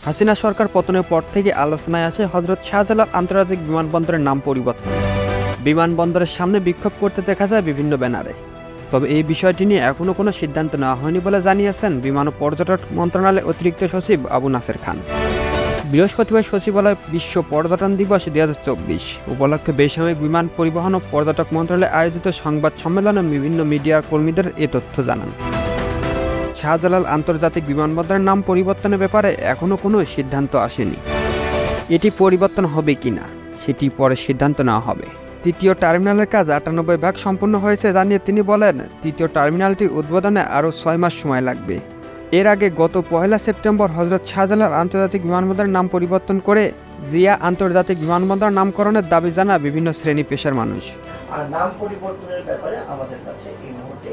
হাসিনা সরকার পতনের পর থেকে আলোচনায় আসে হযরত শাহজালাল আন্তর্জাতিক বিমানবন্দরের নাম পরিবর্তন। বিমানবন্দরের সামনে বিক্ষোভ করতে দেখা যায় বিভিন্ন ব্যানারে। তবে এই বিষয়টি নিয়ে এখনও কোনো সিদ্ধান্ত নেওয়া হয়নি বলে জানিয়েছেন বিমান ও পর্যটন মন্ত্রণালয়ের অতিরিক্ত সচিব আবু নাসের খান। বৃহস্পতিবার সচিবালয় বিশ্ব পর্যটন দিবস 2024 উপলক্ষে বেসামরিক বিমান পরিবহন ও পর্যটক মন্ত্রণালয়ে আয়োজিত সংবাদ সম্মেলনে বিভিন্ন মিডিয়ার কর্মীদের এ তথ্য জানান। শাহজালাল আন্তর্জাতিক বিমানবন্দরের নাম পরিবর্তনের ব্যাপারে এখনও কোনো সিদ্ধান্ত আসেনি। এটি পরিবর্তন হবে কিনা সেটি পরে সিদ্ধান্ত নেওয়া হবে। তৃতীয় টার্মিনালের কাজ 98% সম্পূর্ণ হয়েছে জানিয়ে তিনি বলেন, তৃতীয় টার্মিনালটি উদ্বোধনে আরও 6 মাস সময় লাগবে। এর আগে গত 1 সেপ্টেম্বর হযরত শাহজালাল আন্তর্জাতিক বিমানবন্দরের নাম পরিবর্তন করে জিয়া আন্তর্জাতিক বিমানবন্দর নামকরণের দাবি জানায় বিভিন্ন শ্রেণী পেশার মানুষ। আর নাম পরিবর্তনের ব্যাপারে আমাদের কাছে এই মুহূর্তে